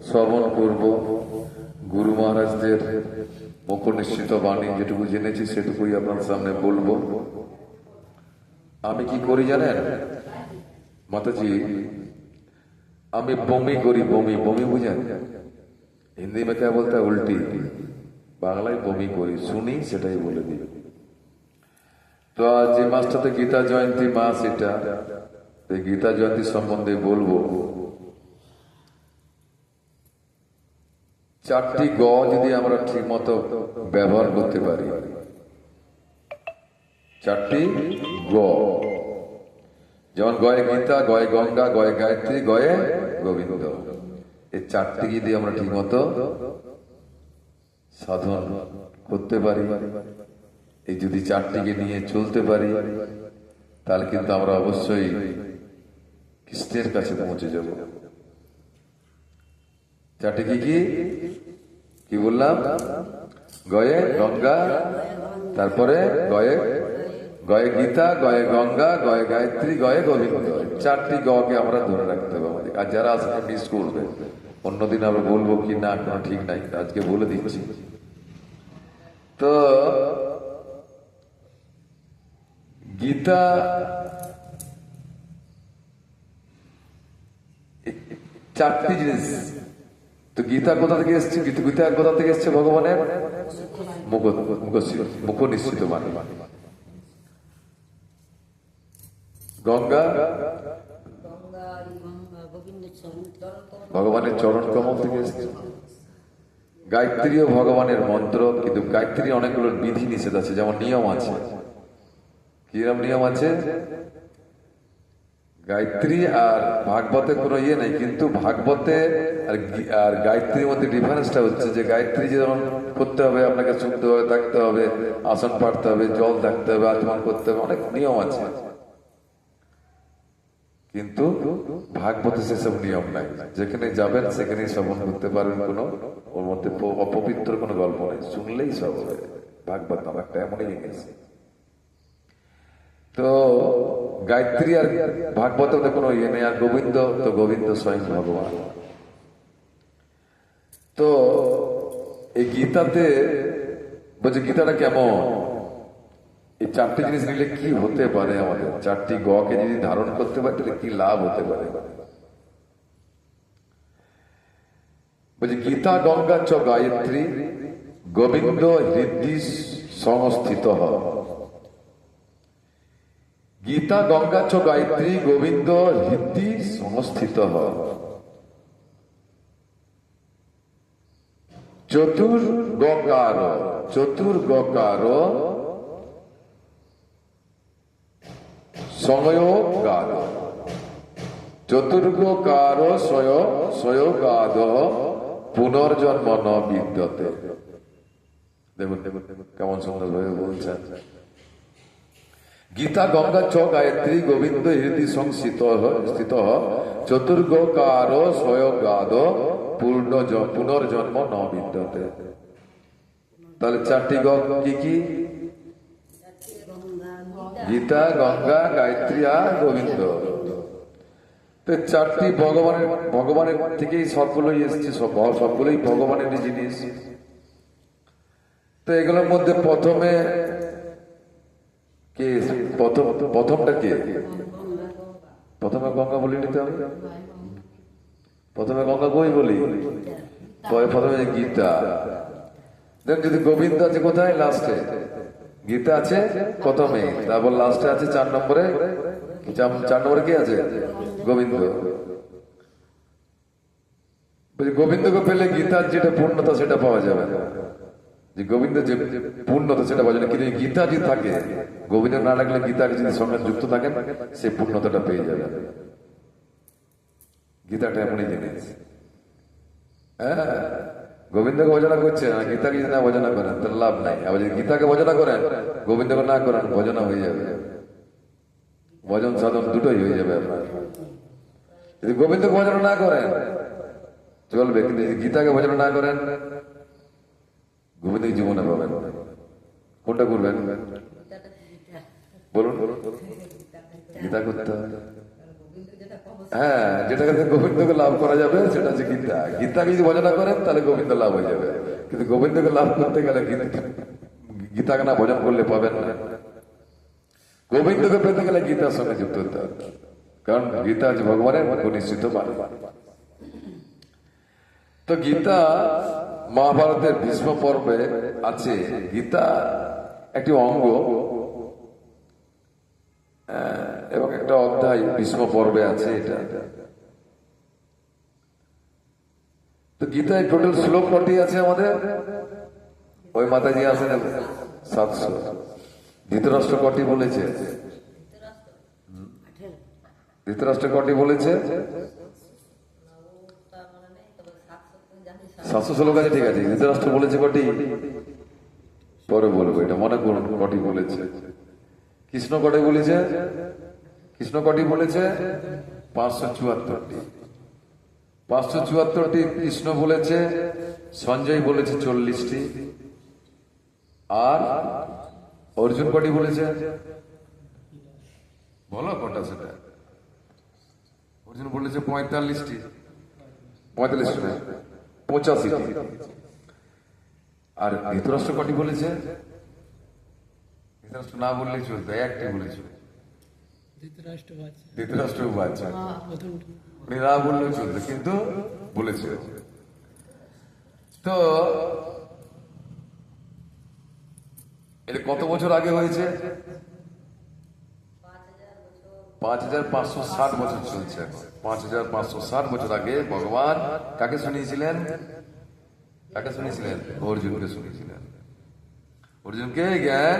শ্রবণ করব। গুরু মহারাজদের মুখ নিশ্চিত বাণী যেটুকু জেনেছি সেটুকুই আপনার সামনে বলবো। আমি কি করি জানেন মাতাজি? আমি বমি করি। বমি বমি বুঝেন? হিন্দি में क्या बोलता है? उल्टी। বাংলায় বমি করি, শুনি সেটাই বলে দিই। তো আজ যে মাসটাতে গীতা জয়ন্তী মাস, এটা গীতা জয়ন্তী সম্বন্ধে বলবো। 4টি গ যদি আমরা ঠিক মতো ব্যবহার করতে পারি, 4টি গ, যেমন গয়ে গীতা, গয়ে গঙ্গা, গয়ে গায়ত্রী, গয়ে গোবিন্দ, এই 4টি যদি আমরা ঠিক মতো সাধন করতে পারি, এই যদি 4টিকে নিয়ে চলতে পারি, তাহলে কিন্তু আমরা অবশ্যই কৃষ্ণের কাছে পৌঁছে যাব। 4টি কি কি বললাম? গয়ে গঙ্গা, তারপরে গয়ে গয়ে গীতা, গয়ে গঙ্গা, গয়ে গায়ত্রী, গয়ে গোবিন্দ। 4টি গকে আমরা ধরে রাখতে হবে আমাদের। আর যারা আজকে মিস করবে, অন্যদিন আমরা বলবো কি না কোনো ঠিক নাই, আজকে বলে দিচ্ছি। তো গীতা 4টি জিনিস। তো গীতা কোথা থেকে এসছে? গীতা কোথা থেকে এসছে? ভগবানের মুখ নিশ্চিত বাণী। গঙ্গা ভগবানের চরণ কমল থেকে এসছে। গায়ত্রীও ভগবানের মন্ত্র, কিন্তু গায়ত্রী অনেকগুলো বিধি নিষেধ আছে, যেমন নিয়ম আছে। কিরকম নিয়ম আছে? গায়ত্রী আর ভাগবতে কোনো ইয়ে নেই, কিন্তু ভাগবতে আর গায়ত্রীর মধ্যে ডিফারেন্সটা হচ্ছে যে গায়ত্রী যেমন করতে হবে, আপনাকে শুনতে হবে, থাকতে হবে, আসন পাঠতে হবে, জল থাকতে হবে, আচমন করতে হবে, অনেক নিয়ম আছে। কিন্তু ভাগবতে সেসব নিয়ম নাই। যেখানে যাবেন সেখানেই শ্রবণ করতে পারবেন, কোনো ওর মধ্যে অপবিত্র কোনো গল্প নেই, শুনলেই সব হবে। ভাগবত নাম একটা এমনই জিনিস। তো গায়ত্রী আর ভাগবত কোনো ইয়ে নেই। আর গোবিন্দ, তো গোবিন্দ স্বয়ং ভগবান। তো এই গীতাতে বলছে গীতাটা কেমন, এই 4টি জিনিস নিলে কি হতে পারে আমাদের, 4টি গকে যদি ধারণ করতে পারে তাহলে কি লাভ হতে পারে। বলছে গীতা গঙ্গা চ গায়ত্রী গোবিন্দ হৃদি সংস্থিত। গীতা গঙ্গা চ গায়ত্রী গোবিন্দ হৃদি সংস্থিত। চতুর্গকার স্বয়গাদ, চতুর্গকার স্বয়গাদ পুনর্জন্ম ন বিদ্যতে। দেখুন কেমন সুন্দর ভাবে বলছেন। গীতা গঙ্গা চ গায়ত্রী গোবিন্দ হৃদি সংস্থিত চতুর্গকার স্বয়গাদ পুনর্জন্ম ন বিদ্যতে। তাহলে 4টি গ কি কি? গীতা, গঙ্গা, গায়ত্রী আর গোবিন্দ। তো 4টি ভগবানের থেকেই সবগুলোই এসছে, সবগুলোই ভগবানের জিনিস। তো এগুলোর মধ্যে প্রথমে কে? প্রথমটা কে? প্রথমে গঙ্গা বলি নিতে হবে। প্রথমে গঙ্গা কই বলি? প্রথমে গীতা। দেন যদি গোবিন্দ আছে কোথায়? লাস্টে। গীতা আছে প্রথমে, তারপর লাস্টে আছে 4 নম্বরে। 4 নম্বরে কি আছে? গোবিন্দ। গোবিন্দকে পেলে গীতার যেটা পূর্ণতা সেটা পাওয়া যাবে না। যে গোবিন্দ যে পূর্ণতা সেটা পাওয়া যাবে, কিন্তু গীতা যদি থাকে, গোবিন্দ না লাগলে গীতাকে যদি সঙ্গে যুক্ত থাকেন, সেই পূর্ণতাটা পেয়ে যাবে। গীতাটা এমনই জিনিস। হ্যাঁ, গোবিন্দকে ভজনা করছে না, গীতাকে যদি না ভজনা করেন তাহলে লাভ নাই। আবার যদি গীতাকে ভজনা করেন, গোবিন্দকে না করেন, ভজনা হয়ে যাবে। ভজন সাধন দুটোই হয়ে যাবে আপনার। যদি গোবিন্দকে ভজনা না করেন চলবে, কিন্তু যদি গীতাকে ভজনা না করেন, গোবিন্দ জীবনে পাবেন। কোনটা করবেন বলুন? গীতা করতে হবে। হ্যাঁ, যেটাকে গোবিন্দকে লাভ করা যাবে সেটা হচ্ছে গীতা। গীতাকে যদি ভজনা করেন তাহলে গোবিন্দ লাভ হয়ে যাবে, কিন্তু গোবিন্দকে লাভ করতে গেলে গীতাকে না ভজন করলে পাবেন না। গোবিন্দকে পেতে গেলে গীতার সঙ্গে যুক্ত হতে হবে, কারণ গীতা হচ্ছে ভগবানের ঘনিষ্ঠ বাণী। তো গীতা মহাভারতের ভীষ্ম পর্বে আছে। গীতা একটি অঙ্গ এবং একটা অধ্যায় ভীষ্ম পর্বে আছে এটা। তো গীতায় টোটাল শ্লোক কটি আছে আমাদের? ওই মাতাজি আছেন 700। ধৃতরাষ্ট্র কটি বলেছে? ধৃতরাষ্ট্র কটি বলেছে? 700 শ্লোক আছে, ঠিক আছে। ধৃতরাষ্ট্র বলেছে কটি? পরে বলবো, এটা মনে করুন কটি বলেছে। কৃষ্ণ কটি বলেছে? কৃষ্ণ কটি বলেছে? 574টি। 574টি কৃষ্ণ বলেছে। সঞ্জয় বলেছে 40টি। আর অর্জুন কটি বলেছে? বলো কটা সেটা? অর্জুন বলেছে 45টি। 45টি নয়, 85টি। আর ধৃতরাষ্ট্র কটি বলেছে? ধৃতরাষ্ট্র না বললেই চলতো, একটি বলেছিল। ধৃতরাষ্ট্র বাচ্চা, উনি না বললেও চলতো, কিন্তু বলেছে। তো এটা কত বছর আগে হয়েছে? 5560 বছর চলছে। 5560 বছর আগে ভগবান কাকে শুনিয়েছিলেন? কাকে শুনিয়েছিলেন? অর্জুনকে শুনিয়েছিলেন। অর্জুনকে জ্ঞান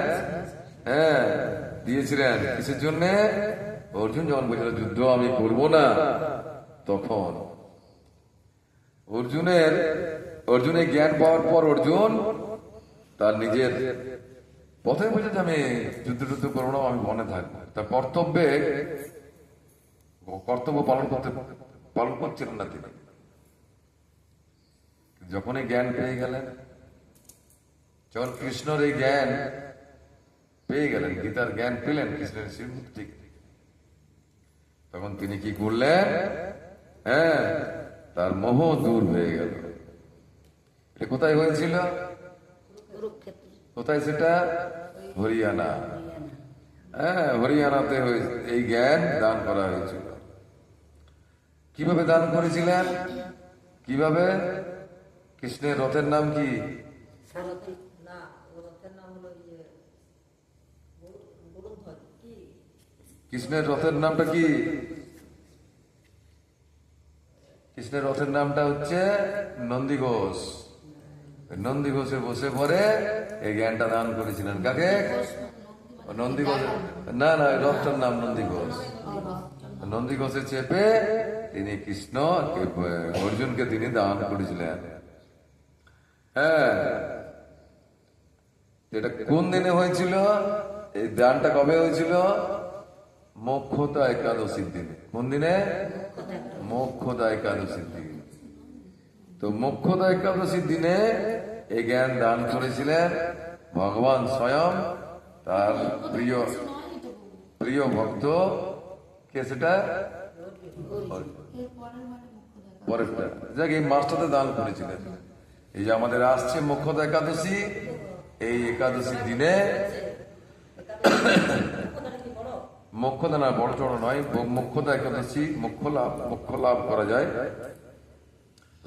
দিয়েছিলেন। কিসের জন্য? অর্জুন যখন বলেছিল যুদ্ধ আমি করব না, তখন অর্জুনের জ্ঞান পাওয়ার পর অর্জুন তার নিজের প্রথমে বলছে যে আমি যুদ্ধ করবো না, আমি মনে থাকবো। তার কর্তব্য পালন করছিলেন না তিনি। যখনই জ্ঞান পেয়ে গেলেন, যখন কৃষ্ণর এই জ্ঞান পেয়ে গেলেন, গীতার জ্ঞান পেলেন কৃষ্ণের শ্রীমূর্তি, তখন তিনি কি করলেন? তার মোহ দূর হয়ে গেল। এটা কোথায় হয়েছিল? কোথায় সেটা? হরিয়ানা। হরিয়ানাতে এই জ্ঞান দান করা হয়েছিল। কিভাবে দান করেছিলেন? কিভাবে? কৃষ্ণের রথের নাম কি? কৃষ্ণের রথের নামটা কি? কৃষ্ণের রথের নামটা হচ্ছে নন্দীঘোষ। নন্দীঘোষে বসে পড়ে এই জ্ঞানটা দান করেছিলেন। কাকে? নন্দীঘোষ না, রথটার নাম নন্দীঘোষ। নন্দীঘোষে চেপে তিনি কৃষ্ণ অর্জুনকে তিনি দান করেছিলেন। এটা কোন দিনে হয়েছিল? এই দানটা কবে হয়েছিল? মোক্ষদা একাদশীর দিনে। কোন দিনে? মোক্ষদা একাদশীর দিনে। তো মোক্ষদা একাদশীর দিনে এই জ্ঞান দান করেছিলেন ভগবান স্বয়ং তার প্রিয় ভক্ত। কে সেটা? পরেরটা যাক, এই মাসটাতে দান করেছিলেন। এই যে আমাদের আসছে মোক্ষদা একাদশী, এই একাদশীর দিনে মোক্ষদা না, বড় চড় নয়, মোক্ষদা একাদশী, মোক্ষ লাভ করা যায়।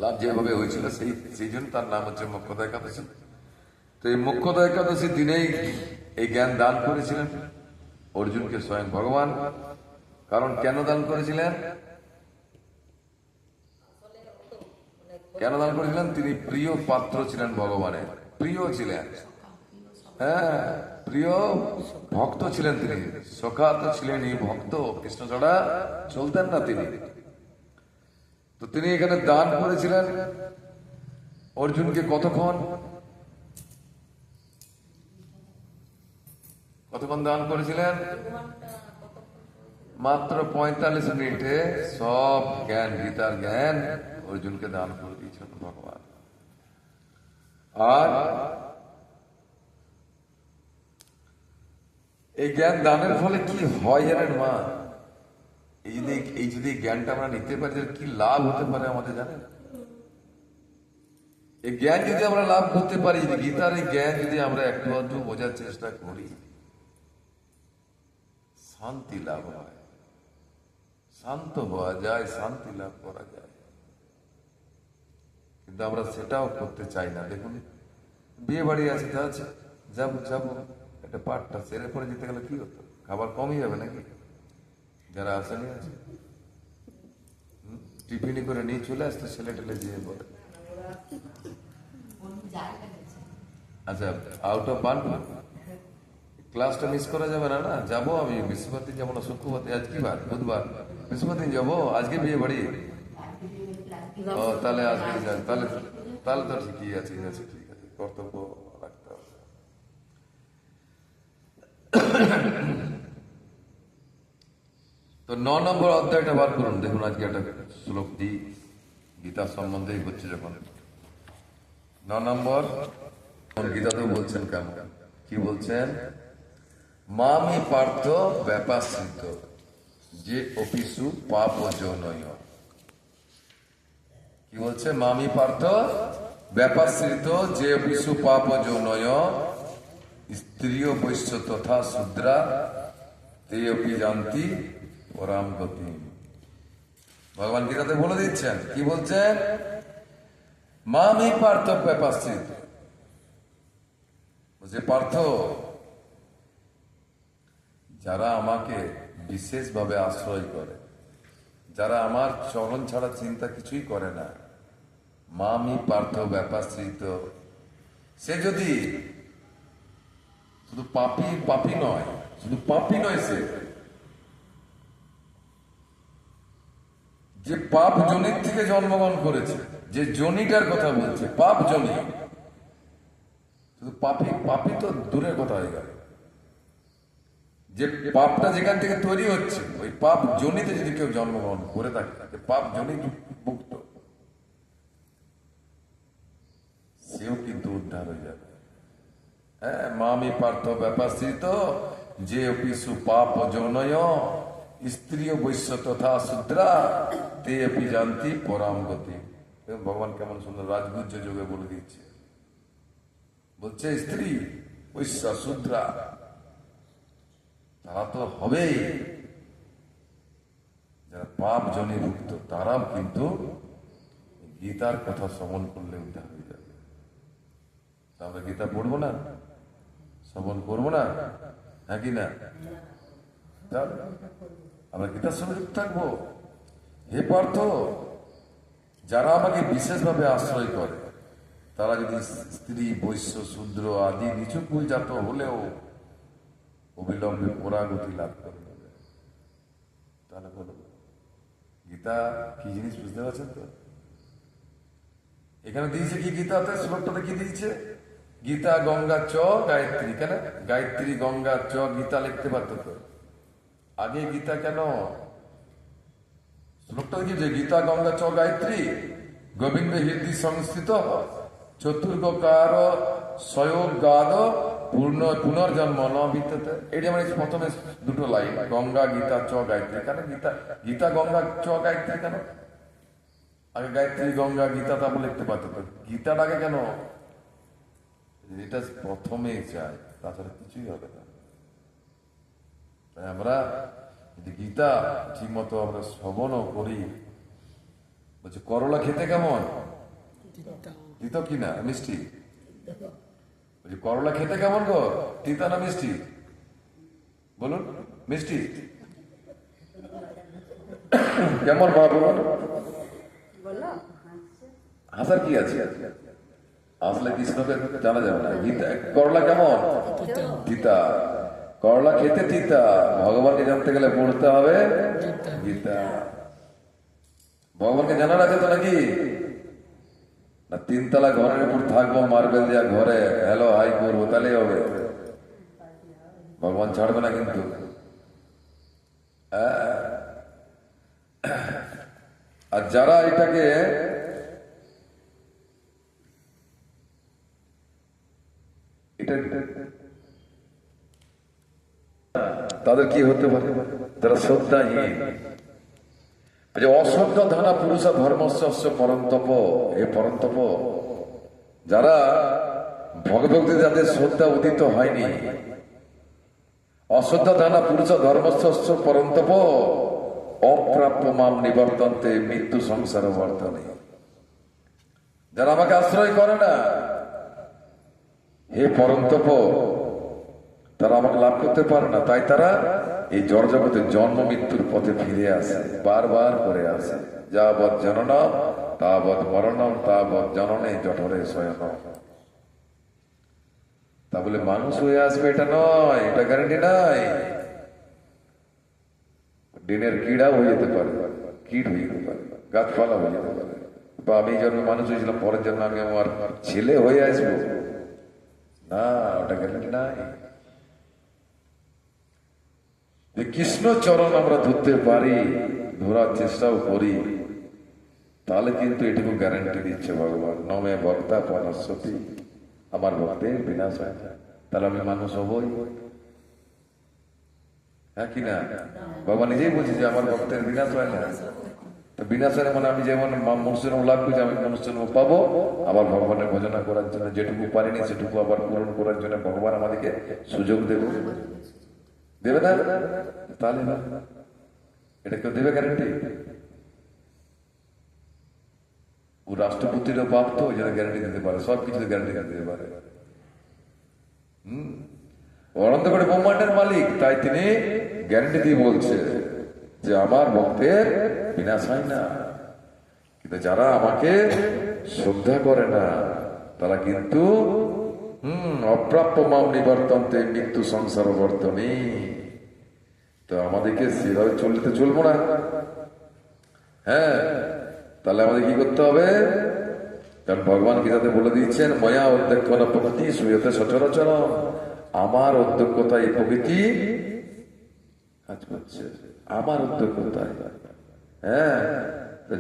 লাভ যেভাবে হয়েছিল সেই জন্য তার নাম হচ্ছে মোক্ষদা একাদশী। তো এই মোক্ষদা একাদশীর দিনেই এই জ্ঞান দান করেছিলেন অর্জুনকে স্বয়ং ভগবান। কারণ কেন দান করেছিলেন? কেন দান করেছিলেন? তিনি প্রিয় পাত্র ছিলেন ভগবানের, প্রিয় ছিলেন। প্রিয় ভক্ত ছিলেন তিনি। সখা তো ছিলেনই, ভক্ত। কৃষ্ণ ছাড়া চলতেন না তিনি। তো তিনি এখানে দান করেছিলেন অর্জুনকে। কতক্ষণ দান করেছিলেন? মাত্র 45 মিনিটে সব জ্ঞান, গীতার জ্ঞান অর্জুনকে দান করে দিয়েছেন ভগবান। আর এই জ্ঞান দানের ফলে কি হয় জানেন মা? এই যদি জ্ঞানটা আমরা নিতে পারি তাহলে কি লাভ হতে পারে আমাদের, জানেন? এই জ্ঞান যদি আমরা লাভ করতে পারি, যদি গীতার এই জ্ঞান যদি আমরা একটু আধটু বোঝার চেষ্টা করি, শান্তি লাভ হয়, শান্ত হওয়া যায়, শান্তি লাভ করা যায়। কিন্তু আমরা সেটাও করতে চাই না। দেখুন, বিয়ে বাড়ি আছে, যাবো একটা পাঠটা সেরে পরে যেতে গেলে কি হতো? খাবার কমই যাবে নাকি? যারা আসেনি আছে টিফিনি করে নিয়ে চলে আসতো, ছেলে টেলে যেয়ে বলে আচ্ছা আউট অফ বান ক্লাসটা মিস করা যাবে না। না যাবো আমি, বৃহস্পতিবার দিন যাবো না, শুক্রবার দিন, আজ কি বার? বুধবার, বৃহস্পতিবার দিন যাবো, আজকে বিয়ে বাড়ি। ও তাহলে আজকে যান, তাহলে তাহলে তো ঠিকই আছে, ঠিক আছে, কর্তব্য রাখতে হবে। তো 9 নম্বর অধ্যায়টা বার করুন। দেখুন আজকে একটা শ্লোক দিই, গীতা সম্বন্ধেই হচ্ছে যখন। 9 নম্বর গীতাতেও বলছেন, কেমন কি বলছেন? মামি পার্থ ব্যাপাশ্রিত যে অপিসু পাপ যৌনয়। কি বলছে? মামি পার্থ ব্যাপাশ্রিত যে অপিসু পাপ যৌনয় স্ত্রী বৈশ্য তথা শূদ্রা তে অপি জানতি পরাম গতি। ভগবান গীতাতে বলে দিচ্ছেন, কি বলছেন? মামি পার্থ ব্যাপাশ্রিত, যে পার্থ, যারা আমাকে বিশেষভাবে আশ্রয় করে, যারা আমার চরণ ছাড়া চিন্তা কিছুই করে না, মামি পার্থ ব্যাপাশ্রিত, সে যদি শুধু পাপী নয়, শুধু পাপী নয়, সে যে পাপ জনির থেকে জন্মগ্রহণ করেছে, যে জনিটার কথা বলছে, পাপ জনি, শুধু পাপী তো দূরের কথা হয়ে গেল, যে পাপটা যেখান থেকে তৈরি হচ্ছে, ওই পাপ জনিতে যদি কেউ জন্মগ্রহণ করে থাকে, পাপ জনি মুক্ত, সেও কিন্তু উদ্ধার হয়ে যাবে। হ্যাঁ, মামি পার্থ ব্যাপাশ্রিত যে অপিসু পাপ যৌনয় স্ত্রী বৈশ্য তথা শূদ্রা তে অপি জানতি পরাম গতি। ভগবান কেমন সুন্দর রাজগুজ্জ যোগে বলে দিচ্ছে, বলছে স্ত্রী বৈশ্য শূদ্রা তারা তো হবেই, যারা পাপ জনি মুক্ত, তারাও কিন্তু গীতার কথা শ্রবণ করলে উদ্ধার হয়ে যাবে। আমরা গীতা পড়বো না, শ্রবণ করবো না, হ্যাঁ কি না? আমরা গীতার সঙ্গে যুক্ত থাকবো। হে পার্থ, যারা আমাকে বিশেষভাবে আশ্রয় করে, তারা যদি স্ত্রী বৈশ্য শূদ্র আদি নিচু কুলজাত হলেও অবিলম্বে পরাগতি লাভ করে নেবে। তাহলে বলো, গীতা কি জিনিস বুঝতে পারছেন তো? এখানে দিয়েছে কি গীতাতে, শ্লোকটাতে কি দিয়েছে? গীতা গঙ্গা চ গায়ত্রী। কেন গায়ত্রী গঙ্গা চ গীতা লিখতে পারত তো? আগে গীতা কেন? শ্লোকটা দেখি, গীতা গঙ্গা চ গায়ত্রী গোবিন্দ হৃদি সংস্থিত চতুর্গকার স্বয়ং গাদ পুনর্জন্ম ন বিদ্যতে। এটা মানে প্রথমে দুটো লাইন, গঙ্গা গীতা চ গায়ত্রী। কেন গীতা গঙ্গা চ গায়ত্রী কেন? আগে গায়ত্রী গঙ্গা গীতা তারপর লিখতে পারতো তো, গীতার আগে কেন? এটা প্রথমে চাই, তাছাড়া কিছুই হবে না। তাই আমরা যদি গীতা ঠিক মতো আমরা শ্রবণও করি, বলছে করলা খেতে কেমন? তিতো কি না মিষ্টি? বলছে করলা খেতে কেমন গো? তিতা না মিষ্টি? বলুন, মিষ্টি কেমন বাবা? হাসার কি আছে? আসলে কৃষ্ণকে জানা যাবে না। গীতা করলা কেমন? তিতা। করলা খেতে তিতা, ভগবানকে জানতে গেলে পড়তে হবে গীতা। ভগবানকে জানার আছে তো নাকি? না তিনতলা ঘরের উপর থাকবো, মার্বেল দেওয়া ঘরে হ্যালো হাই করবো, তাহলেই হবে? ভগবান ছাড়বে না কিন্তু। আর যারা এটাকে তাদের কি হতে পারে? যারা শ্রদ্ধাহীন, যে অশ্রদ্ধ ধানা পুরুষ ধর্মস্য পরন্তপ, এ পরন্তপ, যারা ভগবতী যাদের শ্রদ্ধা উদিত হয়নি, অশ্রদ্ধ ধানা পুরুষ ধর্মস্য পরন্তপ অপ্রাপ্য মাম নিবর্তন্তে মৃত্যু সংসার বর্তনে, যারা আমাকে আশ্রয় করে না, হে পরন্তপ, তারা আমাকে লাভ করতে পারে না, তাই তারা এই জড় জগতে জন্ম মৃত্যুর পথে ফিরে আসে, বারবার করে আসে। যাবৎ জননম তাবৎ মরণম তাবৎ জননে জঠরে শয়ন। তা বলে মানুষ হয়ে আসবে এটা নয়, এটা গ্যারান্টি নাই। দিনের কীড়াও হয়ে যেতে পারে, কীট হয়ে যেতে পারে, গাছপালা হয়ে যেতে পারে, বা আমি জন্মে মানুষ হয়েছিলাম, পরের জন্য আমি আমার ছেলে হয়ে আসবো না, ওটা গ্যারান্টি নাই। যে কৃষ্ণ চরণ আমরা ধরতে পারি, ধরার চেষ্টাও করি, তাহলে কিন্তু এটুকু গ্যারান্টি দিচ্ছে ভগবান, নমে ভক্তা পনস্বতী, আমার ভক্তের বিনাশ হয় না, তাহলে আমি মানুষ হবই, হ্যাঁ কি না? বাবা নিজেই বলছি যে আমার ভক্তের বিনাশ হয় না, তো বিনাশ হয় মানে আমি যেমন মনুষ্য লাভ করছি, আমি মনুষ্য পাবো, আবার ভগবানের ভজনা করার জন্য যেটুকু পারিনি সেটুকু আবার পূরণ করার জন্য ভগবান আমাদেরকে সুযোগ দেবে, দেবে না? তাহলে না, এটা কেউ দেবে গ্যারান্টি? ও রাষ্ট্রপতিরও বাপ, তো ওই জন্য গ্যারান্টি দিতে পারে, সবকিছু গ্যারান্টি দিতে পারে। অনন্ত করে ব্রহ্মাণ্ডের মালিক, তাই তিনি গ্যারান্টি দিয়ে বলছে যে আমার ভক্তের বিনাশ হয় না। কিন্তু যারা আমাকে শ্রদ্ধা করে না, তারা কিন্তু অপ্রাপ্য মাম নিবর্তন্তে মৃত্যু সংসার বর্তনী। তো আমাদেরকে সেভাবে চললে তো চলবো না। হ্যাঁ, তাহলে আমাদের কি করতে হবে? কারণ ভগবান গীতাতে বলে দিচ্ছেন, ময়া অধ্যক্ষ না প্রকৃতি সুয়তে সচরাচর, আমার অধ্যক্ষতা এই প্রকৃতি কাজ করছে, আমার অধ্যক্ষতায়। হ্যাঁ,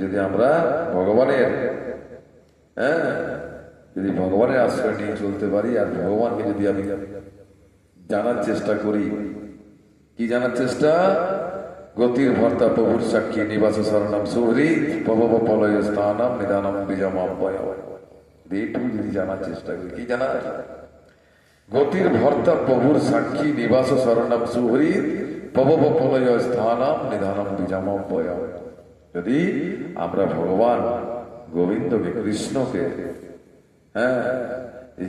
যদি আমরা ভগবানের যদি ভগবানের আশ্রয় নিয়ে চলতে পারি, আর ভগবানকে যদি আমি জানার চেষ্টা করি, কি জানার চেষ্টা? গতির ভর্তা প্রভুর সাক্ষী নিবাস শরণম সুহৃ প্রভব পলয় স্থানম নিদানম বিজমাম ভয়। এইটুকু যদি জানার চেষ্টা করি, কি জানা? গতির ভর্তা প্রভুর সাক্ষী নিবাস শরণম সুহৃ প্রভব পলয় স্থানম নিদানম বিজমাম ভয়। যদি আমরা ভগবান গোবিন্দকে, কৃষ্ণকে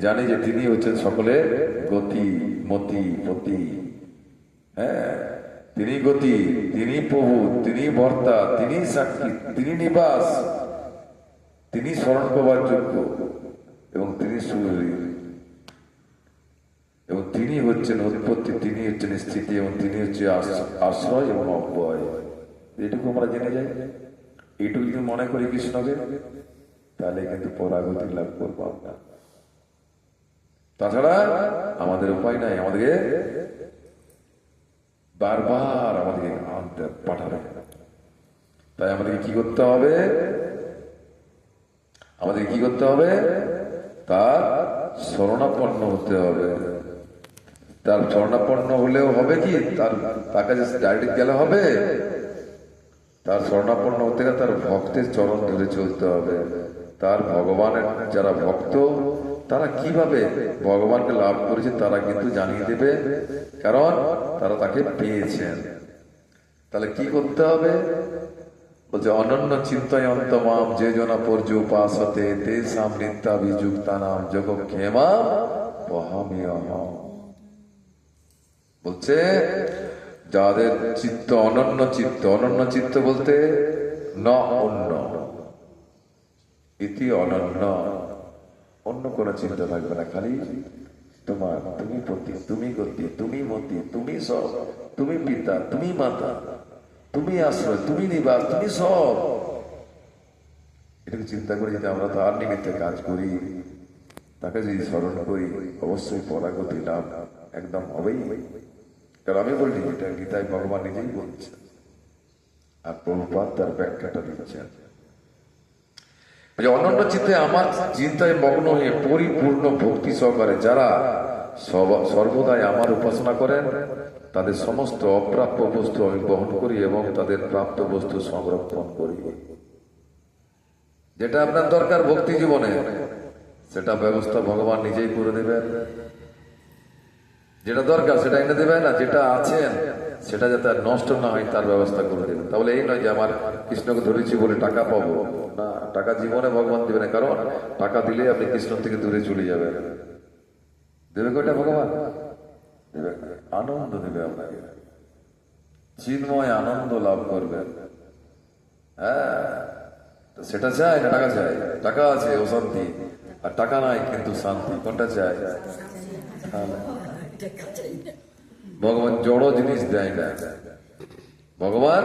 জানি যে তিনি হচ্ছেন সকলের গতি, মতি, পতি, তিনি গতি, তিনি প্রভু, তিনি ভর্তা, তিনি সাক্ষী, তিনি নিবাস, তিনি স্মরণ করবার যোগ্য, এবং তিনি সুহৃদ, এবং তিনি হচ্ছেন উৎপত্তি, তিনি হচ্ছেন স্থিতি, এবং তিনি হচ্ছে আশ্রয় এবং অব্যয়। এটুকু আমরা জেনে যাই, এইটুকু যদি মনে করি কৃষ্ণকে, তাহলে কিন্তু পরাগতি লাভ করবো আমরা। তাছাড়া আমাদের উপায় নাই, আমাদেরকে বারবার আমাদেরকে আনতে পাঠাবে। তাই আমাদেরকে কি করতে হবে? আমাদের কি করতে হবে? তার শরণাপন্ন হতে হবে। তার শরণাপন্ন হলেও হবে কি? তার কাছে ডাইরেক্ট গেলে হবে? তার শরণাপন্ন হতে গেলে তার ভক্তের চরণ ধরে চলতে হবে। তার ভগবানের যারা ভক্ত, তারা কিভাবে ভগবানকে লাভ করেছে তারা কিন্তু জানিয়ে দেবে, কারণ তারা তাকে পেয়েছেন। তাহলে কি করতে হবে? বলছে অনন্য চিন্তয়ন্ত মাম যে জনা পর্য উপাসতে তেষাম নিত্যাভিযুক্তানাম যোগক্ষেমাম বহাম্যহম। বলছে যাদের চিত্ত অনন্য চিত্ত, অনন্য চিত্ত বলতে ন অন্য ইতি অনন্য, অন্য কোন চিন্তা থাকবে না, খালি তোমার, তুমি পতি, তুমি গতি, তুমি মতি, তুমি সব, তুমি পিতা, তুমি মাতা, তুমি আশ্রয়, তুমি নিবাস, তুমি সব। এটাকে চিন্তা করে যদি আমরা তার নিমিত্তে কাজ করি, তাকে যদি স্মরণ করি, অবশ্যই পরাগতি লাভ একদম হবেই। কারণ আমি বলি, এটা গীতায় ভগবান নিজেই বলছেন, আর প্রভুপাদ তার ব্যাখ্যাটা দিচ্ছেন। অনন্য চিত্তে আমার চিন্তায় মগ্ন হয়ে পরিপূর্ণ ভক্তি সহকারে যারা সর্বদাই আমার উপাসনা করেন, তাদের সমস্ত অপ্রাপ্য বস্তু আমি বহন করি এবং তাদের প্রাপ্ত বস্তু সংরক্ষণ করি। যেটা আপনার দরকার ভক্তি জীবনে, সেটা ব্যবস্থা ভগবান নিজেই করে দেবেন। যেটা দরকার সেটা এনে দেবেন, না যেটা আছেন সেটা যাতে আর নষ্ট না হয় তার ব্যবস্থা করে দেবেন। তাহলে এই নয় যে আমার কৃষ্ণকে ধরেছি বলে টাকা পাবো না, টাকা জীবনে ভগবান দেবে না, কারণ টাকা দিলে আপনি কৃষ্ণ থেকে দূরে চলে যাবেন। দেবে কয়টা ভগবান? দেবে আনন্দ, দেবে আপনাকে চিন্ময় আনন্দ লাভ করবেন। হ্যাঁ, তো সেটা চাই না টাকা চাই? টাকা আছে অশান্তি, আর টাকা নাই কিন্তু শান্তি। কোনটা চাই? ভগবান জড় জিনিস দেয় না, ভগবান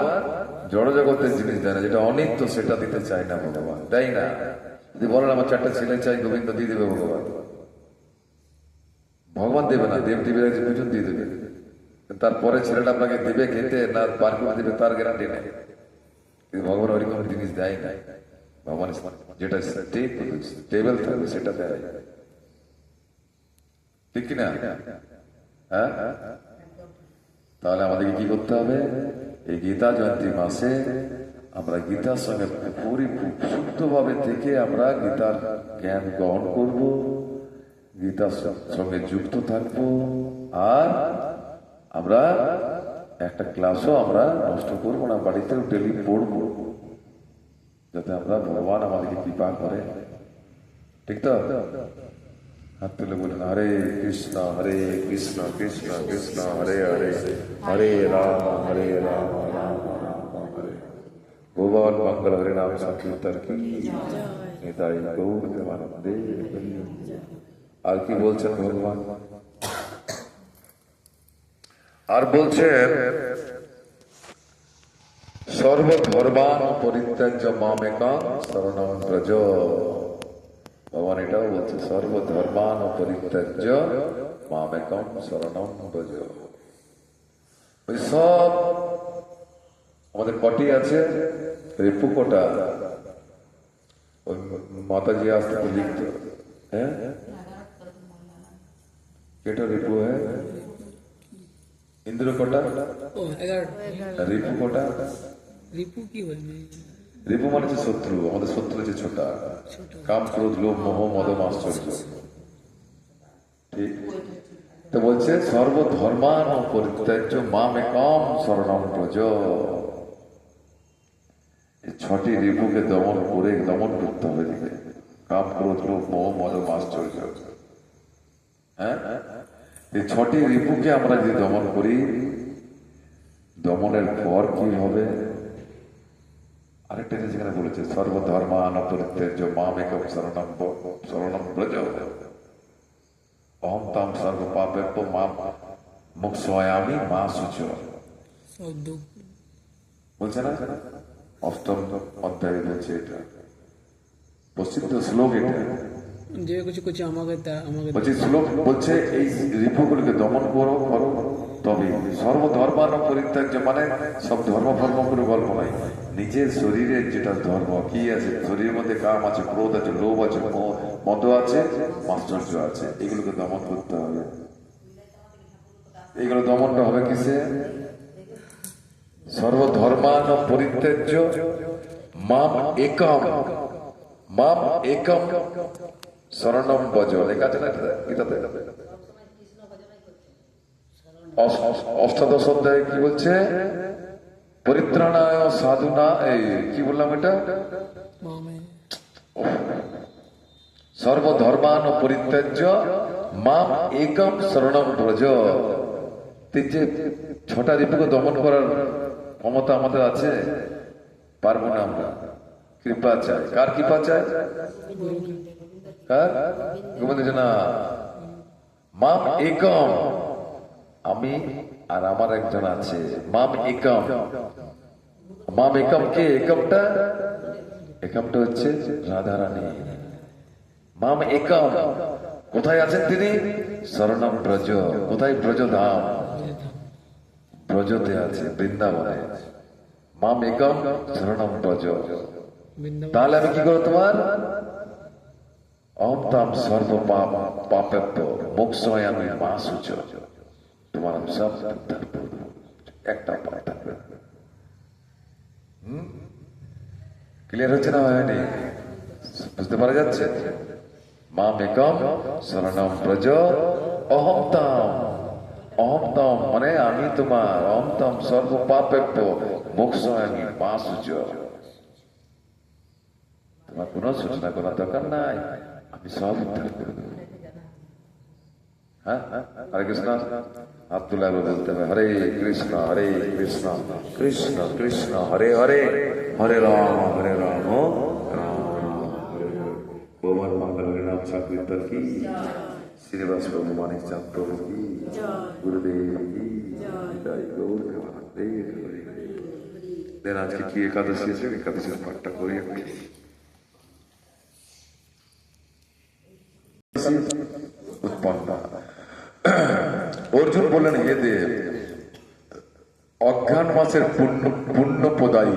জড় জগতের জিনিস দেয় না। যেটা অনিত্য সেটা দিতে চায় না ভগবান, দেয় না। যদি বলেন আমার 4টা ছেলে চাই, গোবিন্দ দিয়ে দেবে ভগবান? ভগবান দেবে না, দেব দেবীরা দুজন দিয়ে দেবে। তারপরে ছেলেটা আপনাকে দেবে খেতে না পার করে দেবে তার গ্যারান্টি নেই। কিন্তু ভগবান ওইরকম জিনিস দেয় না। ভগবান যেটা স্টেবল থাকবে সেটা দেয়, ঠিক কিনা? হ্যাঁ, তাহলে আমাদেরকে কি করতে হবে? এই গীতা জয়ন্তী মাসে আমরা গীতার সঙ্গে শুদ্ধভাবে থেকে আমরা গীতার জ্ঞান গ্রহণ করব, গীতার সঙ্গে যুক্ত থাকব, আর আমরা একটা ক্লাসও আমরা নষ্ট করবো না, বাড়িতেও ডেলি পড়বো, যাতে আমরা ভগবান আমাদেরকে কৃপা করে। ঠিক তো? হাত তুলে বলেন হরে কৃষ্ণ কৃষ্ণ কৃষ্ণ হরে হরে, হরে রাম রাম রাম হরে। ভুবন মঙ্গল হরে নাম সংকীর্তন কি নিতাই গৌর দেবানন্দে। আর কি বলছেন ভগবান? আর বলছেন সর্বধর্মান পরিত্যাজ্য মামেকাং শরণং ব্রজ। ভগবান এটাও বলছে সর্বধর্মান পরিত্যাজ্য মামেকাং শরণং ব্রজ। ওই সব আমাদের কটি আছে, রিপু কটা, ওই মাতাজি আসতে লিখত। হ্যাঁ, কেটা রিপু হ্যাঁ, ইন্দ্র কোটা, রিপু কোটা। রিপু কি বলবে? রিপু মানে হচ্ছে শত্রু, আমাদের শত্রু হচ্ছে ছোটা, কাম ক্রোধ লোভ মোহ মদ আশ্চর্য। ঠিক তো বলছে সর্বধর্মান পরিত্যাজ্য মামেকাং শরণং ব্রজ। 6টি রিপুকে দমন করতে হবে। কাম ক্রোধ লোভ মোহ মদ আশ্চর্য। হ্যাঁ, এই 6টি রিপুকে আমরা যদি দমন করি, দমনের পর কি হবে? আরেকটা জিনিস এখানে বলেছে সর্বধর্মান পরিত্যাজ্য মামেকং শরণং ব্রজ অহং তাং সর্ব পাপেভ্য মাম মুক্ষ্যামি মা শুচি। বলছে না 8ম অধ্যায়ে বলছে, এটা প্রসিদ্ধ শ্লোক। এটা যে কিছু আমাকে বলছে শ্লোক বলছে এই রিপুগুলিকে দমন করো তবে সর্বধর্মান পরিত্যাজ্য, মানে সব ধর্ম করে গল্প নয়, নিজের শরীরের যেটা ধর্ম কি আছে, শরীরের মধ্যে কাম আছে, ক্রোধ আছে, লোভ আছে, মদ আছে, আশ্চর্য আছে, এগুলোকে দমন করতে হবে। এগুলো দমনটা হবে কিসে? সর্বধর্মান পরিত্যাজ্য মাম একম শরণম ব্রজ। লেখা আছে না গীতাতে? 8দশ অধ্যায়ে কি বলছে? পরিত্রাণায় সাধুনা, এই কি বললাম এটা? সর্বধর্মান পরিত্যাজ্য মাম একম শরণম ব্রজ। যে 6টা রিপুকে দমন করার ক্ষমতা আমাদের আছে, পারবো না আমরা। কৃপা চাই। কার কৃপা চাই? গোবিন্দ না, মাম একম, আমি আর আমার একজন আছে, মাম একম। মাম একম কে? একমটা হচ্ছে রাধারানী। মাম একম কোথায় আছেন তিনি? শরণম ব্রজ। কোথায়? ব্রজধাম, ব্রজতে আছে, বৃন্দাবনে। মাম একম শরণম ব্রজ। তাহলে আমি কি করবো? তোমার অহম তাম সর্ব পাপেভ্য মোক্ষয়ামি মা সূচ, তোমার আমি সব উদ্ধার করবো, একটা উপায় থাকবে। ক্লিয়ার হচ্ছে না হয়নি? বুঝতে পারা যাচ্ছে? মাম একম শরণম ব্রজ অহম তাম, অহম তাম মানে আমি তোমার, অহম তাম সর্ব পাপেভ্য মোক্ষয়ামি মা সূচ, তোমার কোন সূচনা করার দরকার নাই, আমি সব উদ্ধার করে দেবো। হ্যাঁ, হরে কৃষ্ণ। আব্দুল্লাহ বলতে হবে হরে কৃষ্ণ কৃষ্ণ কৃষ্ণ হরে হরে, হরে রাম রাম রাম হরে হরে। গোবর মঙ্গল হরিনাম সংকীর্তন কি, শ্রীনিবাস প্রভু মানিক চাঁদ প্রভু কি, গুরুদেব কি জয়, গৌর দেব হরি। দেন আজকে কি একাদশী আছে, একাদশীর পাঠটা করি একটু। উৎপন্ন অর্জুন বললেন, হে দেব, অজ্ঞান মাসের পুণ্য প্রদায়ী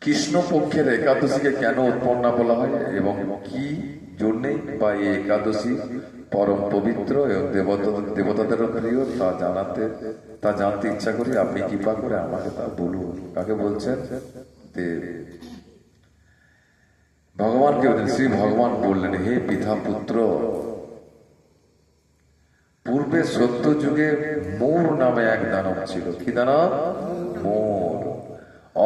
কৃষ্ণ পক্ষের একাদশীকে কেন উৎপন্ন বলা হয় এবং কি জন্যে বা এই একাদশী পরম পবিত্র এবং দেবতাদের প্রিয় তা জানতে ইচ্ছা করি, আপনি কৃপা করে আমাকে তা বলুন। কাকে বলছেন? দেব ভগবানকে বললেন। শ্রী ভগবান বললেন, হে পিতা পুত্র, পূর্বে সত্য যুগে মোর নামে এক দানব ছিল। কি দানব? মোর।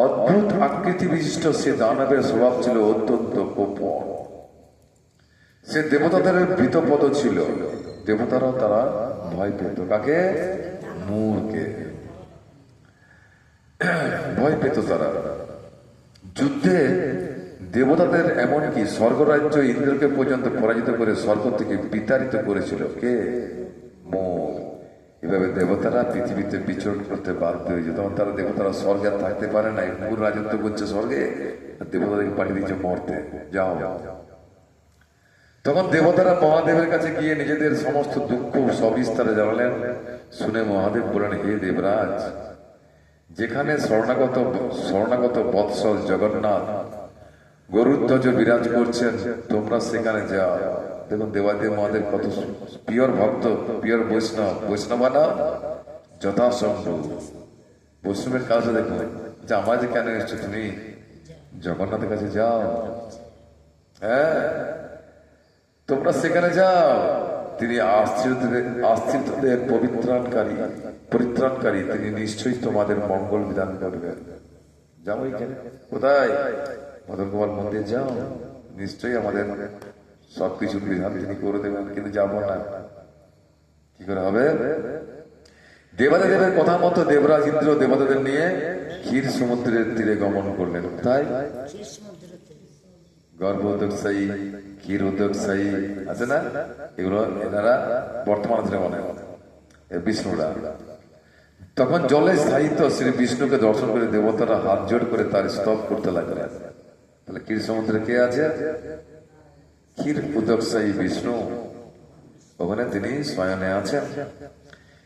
অদ্ভুত আকৃতি বিশিষ্ট সে দানবের স্বভাব ছিল অত্যন্ত কোপন। সে দেবতাদের ভীতপদ ছিল, দেবতারাও তারা ভয় পেত। কাকে? মোরকে ভয় পেত তারা। যুদ্ধে দেবতাদের এমনকি স্বর্গরাজ্য ইন্দ্রকে পর্যন্ত পরাজিত করে স্বর্গ থেকে বিতাড়িত করেছিল। কে? মোর। এভাবে দেবতারা পৃথিবীতে বিচরণ করতে বাধ্য হয়েছে। তখন দেবতারা স্বর্গে থাকতে পারে না, মোর রাজত্ব করছে স্বর্গে, দেবতাদেরকে পাঠিয়ে দিচ্ছে মরতে, যাও। তখন দেবতারা মহাদেবের কাছে গিয়ে নিজেদের সমস্ত দুঃখ সবিস্তারে জানালেন। শুনে মহাদেব বলেন, হে দেবরাজ, যেখানে স্বর্ণাগত বৎসল জগন্নাথ গরুধ্বজ বিরাজ করছেন, তোমরা সেখানে যাও। দেখুন দেবাদেব মহাদেব কত পিওর ভক্ত, পিওর বৈষ্ণবানা যথাসম্ভব। বৈষ্ণবের কাছে দেখুন যে আমার যে কেন এসছো, তুমি জগন্নাথের কাছে যাও। হ্যাঁ, তোমরা সেখানে যাও। তিনি আশ্রিতদের পরিত্রাণকারী, তিনি নিশ্চয়ই তোমাদের মঙ্গল বিধান করবেন। যাও এখানে। কোথায়? মদন গোপাল মন্দির যাও, নিশ্চয়ই আমাদের সবকিছুর বিধান তিনি করে দেবেন। কিন্তু যাবো না, কি করে হবে? দেবতাদের কথা মতো দেবরাজ ইন্দ্র দেবতাদের নিয়ে ক্ষীর সমুদ্রের তীরে গমন করলেন। তাই গর্ভ উদ্যোগসায়ী, ক্ষীর উদ্যোগসায়ী আছে না, এগুলো এনারা বর্তমানে মনে বিষ্ণুরা। তখন জলে স্থায়িত্ব শ্রী বিষ্ণুকে দর্শন করে দেবতারা হাত জোড় করে তার স্তব করতে লাগলেন। তাহলে ক্ষীর সমুদ্রে কে আছে? ক্ষীর উদ্যোগসায়ী বিষ্ণু। ওখানে তিনি স্বয়নে আছেন।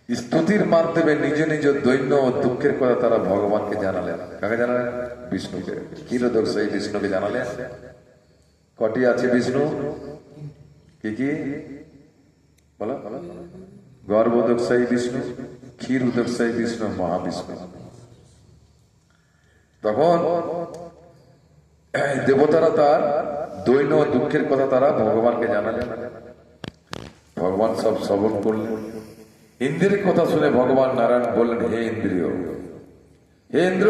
স্তুতির মাধ্যমে নিজ নিজ দৈন্য ও দুঃখের কথা তারা ভগবানকে জানালেন। কাকে জানালেন? বিষ্ণুকে। ক্ষীর উদ্যোগসায়ী বিষ্ণুকে জানালেন। কটি আছে বিষ্ণু? কি কি বলো? গর্ভ উদ্যোগসায়ী বিষ্ণু, ক্ষীর উদ্যোগসায়ী বিষ্ণু, মহাবিষ্ণু। তখন দেবতারা তার দৈন্য দুঃখের কথা তারা ভগবানকে জানালেন। ভগবান সব শ্রবণ করলেন। ইন্দ্রের কথা শুনে ভগবান নারায়ণ বললেন, হে ইন্দ্রিয়, হে ইন্দ্র,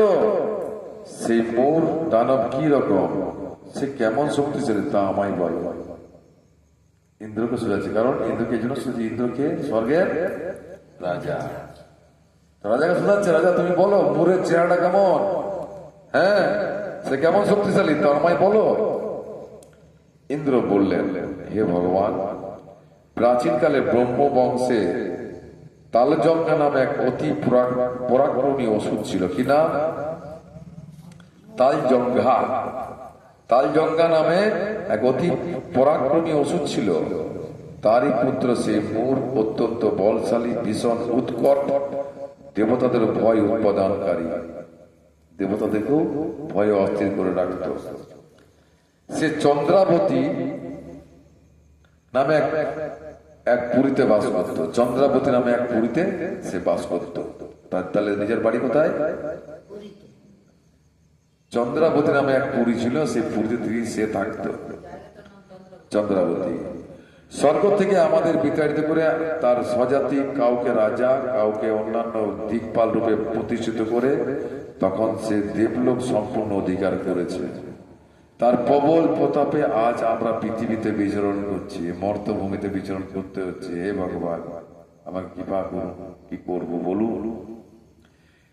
সেই মোর দানব কি রকম, সে কেমন শক্তিশালী তা আমায় বল। ইন্দ্রকে শুনেছে, কারণ ইন্দ্রকে জন্য শুধু ইন্দ্রকে স্বর্গের রাজা, রাজাকে শোনাচ্ছে, রাজা তুমি বলো মোরের চেহারাটা কেমন, হ্যাঁ সে কেমন শক্তিশালী তা আমায় বলো। ইন্দ্র বললেন, হে ভগবান, প্রাচীনকালে ব্রহ্ম বংশে তালজঙ্গা নামে এক অতি পরাক্রমী অসুর ছিল। কি নাম? তালজঙ্ঘা। তালজঙ্গা নামে এক অতি পরাক্রমী অসুর ছিল। তারই পুত্র সে মোর অত্যন্ত বলশালী, ভীষণ উৎকট, দেবতাদের ভয় উৎপাদনকারী, দেবতাদেরকেও ভয়ে অস্থির করে রাখত। সে চন্দ্রাবতী নামে এক পুরীতে বাস করত। চন্দ্রাবতী নামে এক পুরীতে সে বাস করত। তাহলে নিজের বাড়ি কোথায়? চন্দ্রাবতী নামে এক পুরী ছিল, সেই পুরীতে থেকে সে থাকত, চন্দ্রাবতী। স্বর্গ থেকে আমাদের বিতাড়িত করে তার স্বজাতি কাউকে রাজা, কাউকে অন্যান্য দিকপাল রূপে প্রতিষ্ঠিত করে তখন সে দেবলোক সম্পূর্ণ অধিকার করেছে। তার প্রবল প্রতাপে আজ আমরা পৃথিবীতে বিচরণ করছি, মর্তভূমিতে বিচরণ করতে হচ্ছে। হে ভগবান, আমার কৃপা করুন, কি করব বলুন।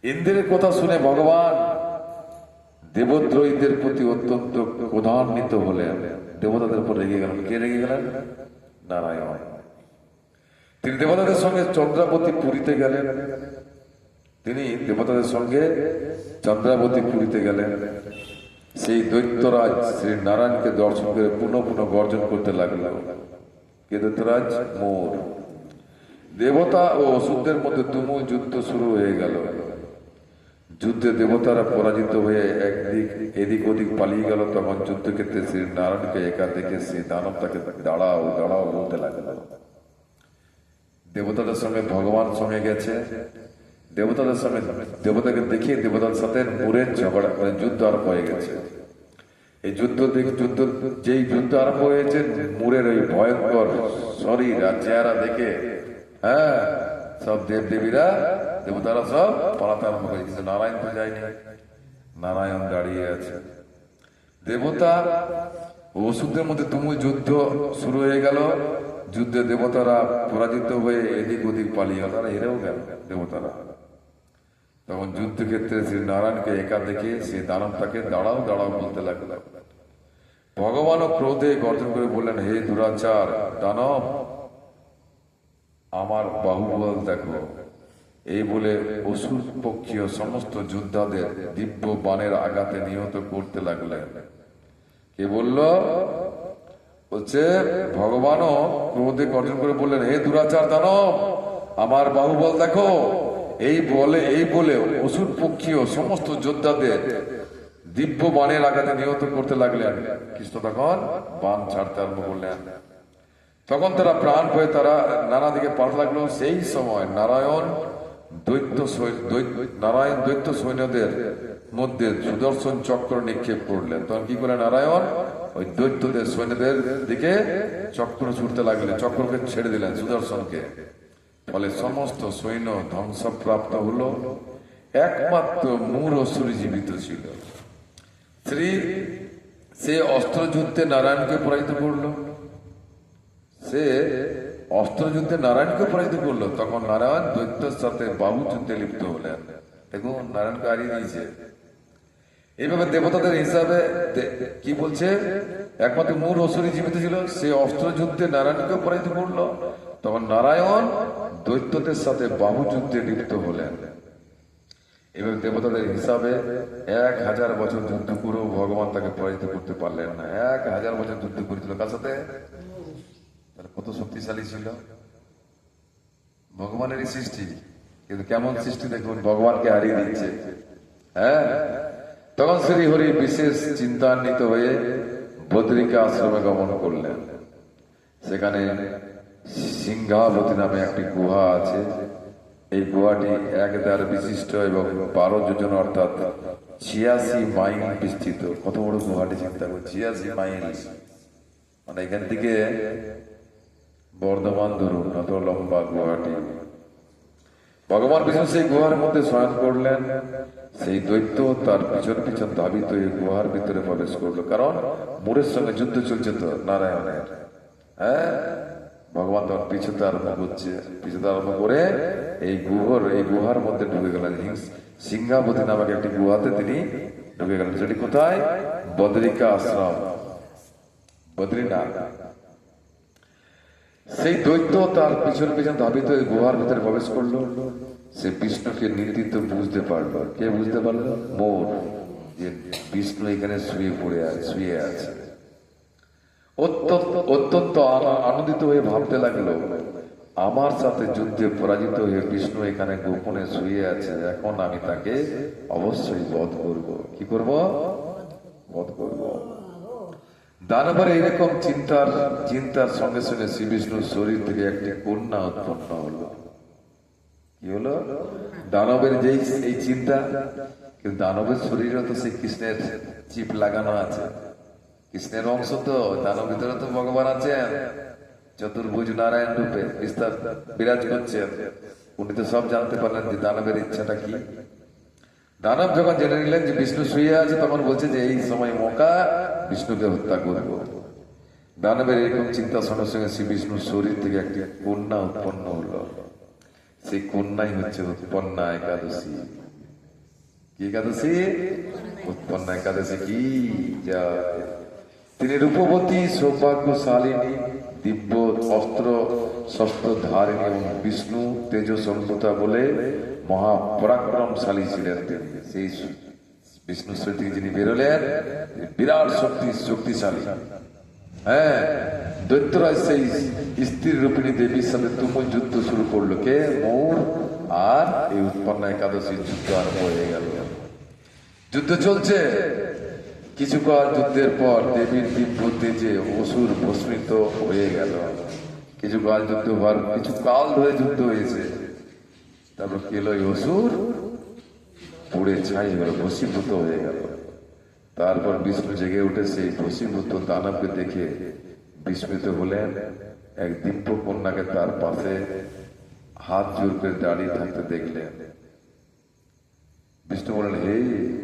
ইন্দ্রের কথা শুনে ভগবান দেবদ্রোহীদের প্রতি অত্যন্ত ক্রোধান্বিত হলেন, দেবতাদের উপর রেগে গেলেন। কে রেগে গেলেন? নারায়ণ। তিনি দেবতাদের সঙ্গে চন্দ্রাবতী পুরীতে গেলেন। তিনি দেবতাদের সঙ্গে চন্দ্রাবতী পুরীতে গেলেন। সেই দৈত্যরাজ শ্রী নারায়ণকে দর্শন করে পুনঃ পুনঃ গর্জন করতে লাগলো। কে দৈত্যরাজ? মোর। দেবতা ও অসুরদের মধ্যে তুমুল যুদ্ধ শুরু হয়ে গেল। যুদ্ধে দেবতারা পরাজিত হয়ে একদিক এদিক ওদিক পালিয়ে গেল। তখন যুদ্ধক্ষেত্রে শ্রী নারায়ণকে একা দেখে সেই দানব তাকে দাঁড়াও দাঁড়াও বলতে লাগলো। দেবতাদের সঙ্গে ভগবান সঙ্গে গেছে, দেবতাদের সঙ্গে দেবতাকে দেখিয়ে দেবতার সাথে মুরের ঝগড়া করে যুদ্ধ আরম্ভ হয়ে গেছে। এই যুদ্ধ যেই যুদ্ধ আরম্ভ হয়েছে, মুরের ওই ভয়ঙ্কর শরীর আর চেহারা দেখে সব দেব দেবীরা দেবতারা সব পালাতে আরম্ভ করে। কিন্তু নারায়ণ তো যায়নি, নারায়ণ দাঁড়িয়ে আছে। দেবতা ও অসুরদের মধ্যে তুমুল যুদ্ধ শুরু হয়ে গেল। যুদ্ধে দেবতারা পরাজিত হয়ে এদিক ওদিক পালিয়ে গেল, তারা হেরেও গেল দেবতারা। তখন যুদ্ধক্ষেত্রে শ্রী নারায়ণকে একা দেখে সে দানব তাকে দাঁড়াও দাঁড়াও বলতে লাগল। ভগবানও ক্রোধে গর্জন করে বললেন, হে দুরাচার দানব, আমার বাহুবল দেখো। এই বলে অসুর পক্ষীয় সমস্ত যোদ্ধাদের দিব্য বাণের আঘাতে নিহত করতে লাগলেন। কে বলল? বলছে ভগবানও ক্রোধে গর্জন করে বললেন, হে দুরাচার দানব, আমার বাহুবল দেখো। এই বলে অসুর পক্ষীয় সমস্ত যোদ্ধাদের দিব্য বাণের আঘাতে নিহত করতে লাগলেন। কৃষ্ণ তখন বাণ ছাড়তে আরম্ভ করলেন। তখন তারা প্রাণ পেয়ে তারা নানা দিকে পাঠাতে লাগলো। সেই সময় নারায়ণ দৈত্য সৈন্যদের মধ্যে সুদর্শন চক্র নিক্ষেপ করলেন। তখন কি করলেন নারায়ণ? ওই দৈত্যদের সৈন্যদের দিকে চক্র ছুটতে লাগলেন, চক্রকে ছেড়ে দিলেন সুদর্শনকে। ফলে সমস্ত সৈন্য ধ্বংসপ্রাপ্ত হলো, একমাত্র মূর অসুর জীবিত ছিল। সে অস্ত্রযুদ্ধে নারায়ণকে পরাজিত করলো, সে অস্ত্রযুদ্ধে নারায়ণকে পরাজিত করলো। তখন নারায়ণ দৈত্যের সাথে বাহু যুদ্ধে লিপ্ত হলেন। দেখুন, নারায়ণকে হারিয়ে দিয়েছে। এইভাবে দেবতাদের হিসাবে কি বলছে? একমাত্র মূল অসুরই জীবিত ছিল, সে অস্ত্রযুদ্ধে নারায়ণকে পরাজিত করলো। তখন নারায়ণ দৈত্যদের সাথে বাহু যুদ্ধে লিপ্ত হলেন। এভাবে দেবতাদের হিসাবে 1000 বছর যুদ্ধ করেও ভগবান তাকে পরাজিত করতে পারলেন না। 1000 বছর যুদ্ধ করেছিল কার সাথে? কত শক্তিশালী ছিল ভগবানেরই সৃষ্টি, কিন্তু কেমন সৃষ্টি দেখুন, ভগবানকে হারিয়ে দিচ্ছে। তখন শ্রী হরি বিশেষ চিন্তান্বিত হয়ে বদ্রিকা আশ্রমে গমন করলেন। সেখানে সিংহাবতী নামে একটি গুহা আছে। এই গুহাটি 1 দ্বার বিশিষ্ট এবং 12 যোজন অর্থাৎ 86 মাইল বিস্তৃত। কত বড় গুহাটি চিন্তা করুন, 86 মাইল, মানে এখান থেকে বর্ধমান ধরুন, এত লম্বা গুহাটি। ভগবান বিষ্ণু সেই গুহার মধ্যে শয়ন করলেন। সেই দৈত্য তার পিছন পিছন ধাবিত এই গুহার ভিতরে প্রবেশ করলো, কারণ মুরের সঙ্গে যুদ্ধ চলছে তো নারায়ণের। ভগবান তখন পিছুতে আরম্ভ করছে, পিছুতে আরম্ভ করে এই গুহার মধ্যে ঢুকে গেলেন। সিংহাবতী নামক একটি গুহাতে তিনি ঢুকে গেলেন। সেটি কোথায়? বদ্রিকা আশ্রম, বদ্রীনাথ। সেই দৈত্য তার পিছন পিছন ধাবিত গুহার ভিতরে প্রবেশ করলো। সে বিষ্ণুকে নির্দিত বুঝতে পারলো। কে বুঝতে পারলো? মোর, যে বিষ্ণু এখানে শুয়ে আছে। অত্যন্ত আনন্দিত হয়ে ভাবতে লাগলো, আমার সাথে যুদ্ধে পরাজিত হয়ে বিষ্ণু এখানে গোপনে শুয়ে আছে, এখন আমি তাকে অবশ্যই বধ করব। কি করব? বধ করব। দানবের এইরকম চিন্তার সঙ্গে সঙ্গে শ্রী বিষ্ণুর শরীর থেকে একটি কন্যা উৎপন্ন হলো। কি হলো? দানবের যেই এই চিন্তা, কিন্তু দানবের শরীরে তো সেই কৃষ্ণের চিপ লাগানো আছে, কৃষ্ণের অংশ তো। দানব ভিতরে তো ভগবান আছেন, চতুর্ভুজ নারায়ণ রূপে বিস্তার বিরাজ করছেন। উনি তো সব জানতে পারলেন যে দানবের ইচ্ছাটা কি। দানব যখন জেনে নিলেন যে বিষ্ণু শুয়ে আছে, তখন বলছে যে এই সময় মৌকা, বিষ্ণুকে হত্যা করব। দানবের এরকম চিন্তার সঙ্গে সঙ্গে শ্রী বিষ্ণুর শরীর থেকে একটি কন্যা উৎপন্ন হলো। সেই কন্যাই হচ্ছে উৎপন্না একাদশী। কি একাদশী? উৎপন্না একাদশী। কি যা তিনি রূপবতী, সৌভাগ্যশালিনী, দিব্য অস্ত্র শস্ত্র ধারিণী এবং বিষ্ণু তেজ সম্ভূতা বলে মহাপরাক্রমশালী ছিলেন তিনি। সেই বিষ্ণু শরীর থেকে যিনি বেরোলেন, বিরাট শক্তিশালী। হ্যাঁ, দৈত্যরাজ সেই স্ত্রী রূপিণী দেবীর সাথে তুমুল যুদ্ধ শুরু করলো। কে? মৌর। আর এই উৎপন্না একাদশীর যুদ্ধ আরম্ভ হয়ে গেল। যুদ্ধ চলছে। কিছুকাল যুদ্ধের পর দেবীর দিব্য তেজে অসুর ভস্মিত হয়ে গেল। কিছুকাল ধরে যুদ্ধ হয়েছে। তারপর কি হলো? অসুর পুড়ে ছাই হয়ে গেল, ভস্মীভূত হয়ে গেল। তারপর বিষ্ণু জেগে উঠে সেই ভস্মীভূত দানবকে দেখে বিস্মিত হলেন। এক দিব্য কন্যাকে তার পাশে হাত জোর করে দাঁড়িয়ে থাকতে দেখলেন। বিষ্ণু বললেন, হে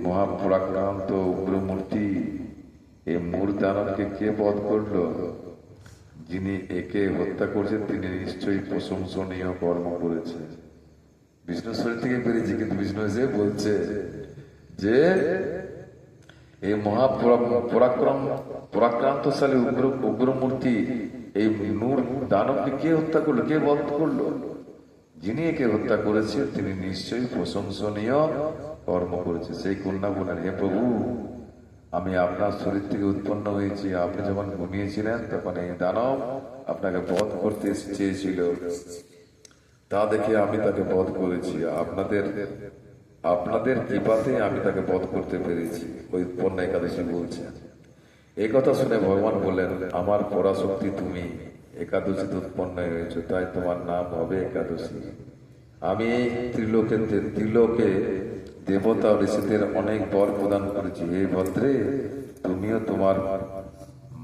মহাপরাক্রান্ত উগ্রমূর্তি, এই মূর দানবকে কে বধ করলো? যিনি একে হত্যা করছেন তিনি নিশ্চয়ই প্রশংসনীয় কর্ম করেছে। বিষ্ণু শরীর থেকে বেরিয়েছে, কিন্তু বিষ্ণু এসে বলছে যে এই পরাক্রান্তশালী উগ্রমূর্তি এই নূর দানবকে কে হত্যা করলো, কে বধ করলো? যিনি একে হত্যা করেছে তিনি নিশ্চয়ই প্রশংসনীয় কর্ম করেছে। সেই কন্যা বলেন, হে প্রভু, আমি আপনার শরীর থেকে উৎপন্ন হয়েছি। আপনি যখন ঘুমিয়েছিলেন তখন এই দানব আপনাকে বধ করতে চেয়েছিল, তা দেখে আমি তাকে বধ করেছি। আপনাদের কৃপাতে আমি তাকে বধ করতে পেরেছি। ওই উৎপন্না একাদশী বলছে। এই কথা শুনে ভগবান বললেন, আমার পরাশক্তি তুমি একাদশীতে উৎপন্ন হয়েছ, তাই তোমার নাম হবে একাদশী। আমি এই ত্রিলোকে দেবতা ঋষিদের অনেক বর প্রদান করেছি। হে ভদ্রে, তুমিও তোমার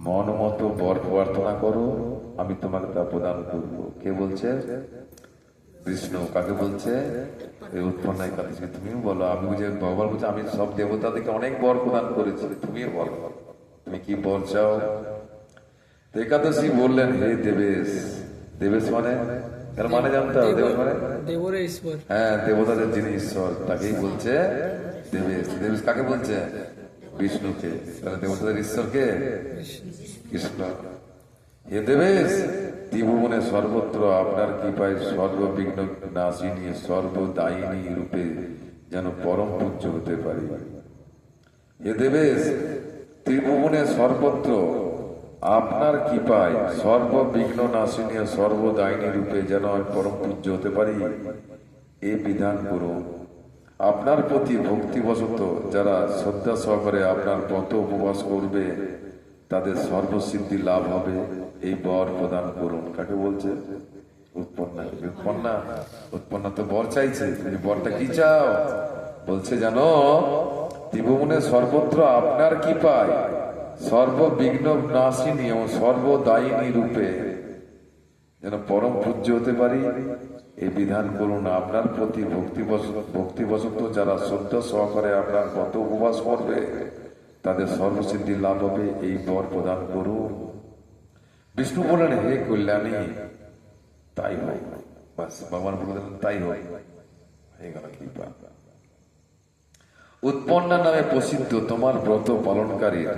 মন মতো বর প্রার্থনা করো, আমি তোমাকে তা প্রদান করবো। কে বলছে? বিষ্ণু। কাকে বলছে? এই উৎপন্না একাদশী। তুমিও বলো। আমি বুঝে ভগবান বলছে, আমি সব দেবতাদেরকে অনেক বর প্রদান করেছি, তুমিও বলো তুমি কি বর চাও। একাদশী বললেন, হে দেবেশ। দেবেশ মানে এর মানে জানতে হবে। দেবেশ মানে দেবরে ঈশ্বর। হ্যাঁ, দেবতাদের যিনি ঈশ্বর তাকেই বলছে দেবেশ। দেবেশ কাকে বলছে? বিষ্ণুকে। তাহলে দেবতাদের ঈশ্বরকে কৃষ্ণ। হে দেবেশ, ত্রিভুবনে সর্বত্র আপনার কৃপায় সর্ববিঘ্ন নাশিনী সর্বদায়িনী রূপে যেন পরম পূজ্য হতে পারি। হে দেবেশ, ত্রিভুবনে সর্বত্র আপনার কৃপায় সর্ববিঘ্ন নাশিনী সর্বদায়িনী রূপে যেন আমি পরম পূজ্য হতে পারি, এ বিধান করুন। আপনার প্রতি ভক্তিবশত যারা শ্রদ্ধা সহকারে আপনার ব্রত উপবাস করবে তাদের সর্বসিদ্ধি লাভ হবে, এই বর প্রদান করুন। কাকে বলছে? উৎপন্না তো বর চাইছে। তুমি বরটা কি চাও? বলছে, জানো, ত্রিভুবনে সর্বত্র আপনার কৃপায় সর্ববিঘ্ন নাশিনী এবং সর্বদায়িনী রূপে যেন পরম পূজ্য হতে পারি, এই বিধান করুন। আপনার প্রতি ভক্তিবশত যারা শ্রদ্ধা সহকারে আপনার ব্রত উপবাস করবে তাদের সর্বসিদ্ধি লাভ হবে, এই বর প্রদান করুন। বিষ্ণু বললেন, হে কল্যাণী, তাই হয়। বাস, ভগবান বললেন তাই হয়। হয়ে গেল কৃপা। উৎপন্না নামে প্রসিদ্ধ তোমার ব্রত পালনকারীর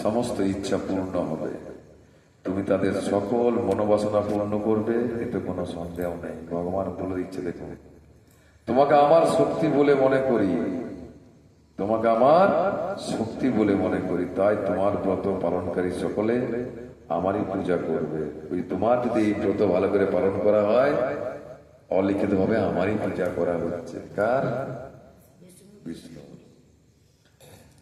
সমস্ত ইচ্ছা পূর্ণ হবে। তুমি তাদের সকল মনোবাসনা পূর্ণ করবে, এতে কোনো সন্দেহ নেই। ভগবান বলে দিচ্ছে, দেখুন, তোমাকে আমার শক্তি বলে মনে করি, তোমাকে আমার শক্তি বলে মনে করি, তাই তোমার ব্রত পালনকারী সকলে আমারই পূজা করবে। ওই তোমার যদি এই ব্রত ভালো করে পালন করা হয়, অলিখিত ভাবে আমারই পূজা করা হচ্ছে। কার? বিষ্ণু।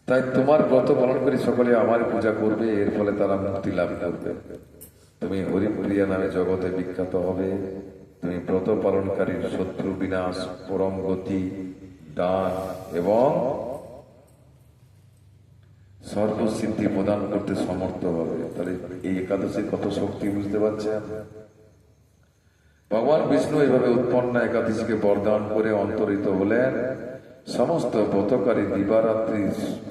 তাই তোমার ব্রত পালন করে সকলে আমার পূজা করবে, এর ফলে তারা মুক্তি লাভ করবে। তুমি হরিপ্রিয়া নামে জগতে বিখ্যাত হবে। তুমি ব্রত পালনকারীর শত্রু বিনাশ, পরম গতি দান এবং সর্বসিদ্ধি প্রদান করতে সমর্থ হবে। তাহলে এই একাদশীর কত শক্তি বুঝতে পারছেন? ভগবান বিষ্ণু এইভাবে উৎপন্ন একাদশীকে বরদান করে অন্তরিত হলেন। সমস্ত ব্রতকারী দিবারাত্রি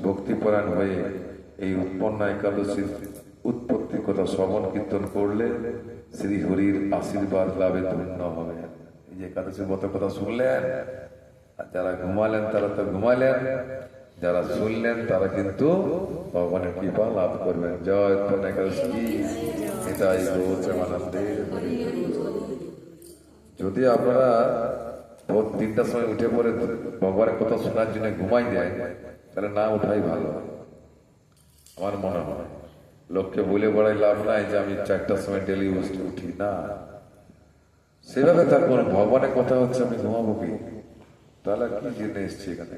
ভক্তিপরায়ণ হয়ে এই উৎপন্ন একাদশীর উৎপত্তির কথা শ্রবণ কীর্তন করলে শ্রী হরির আশীর্বাদ লাভে ধন্য হবে। এই যে একাদশীর ব্রত কথা শুনলেন, আর যারা ঘুমালেন তারা তো ঘুমালেন, যারা শুনলেন তারা কিন্তু ভগবানের কৃপা লাভ করবেন। জয় উৎপন্ন একাদশী, নিতাই গৌর প্রেমানন্দে। যদি আপনারা ভোর 3টার সময় উঠে পড়ে ভগবানের কথা শোনার জন্য ঘুমাই দেয়, তাহলে না উঠাই ভালো আমার মনে হয়। লোককে বলে বড়াই লাভ নাই যে আমি 4টার সময় ডেলি উঠি না। সেভাবে থাকুন, ভগবানের কথা হচ্ছে আমি ঘুমাবো কি? তাহলে কি জেনে এসছি এখানে?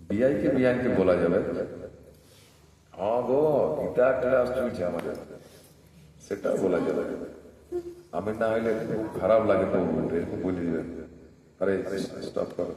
বিআইকে বিআইনকে বলা যাবে, হ্যাঁ গো গীতা ক্লাস চলছে আমাদের, সেটা বলা যাবে। আমি না হইলে খুব খারাপ লাগে, তো এরকম বলে দিবেন, আরে স্টপ করো।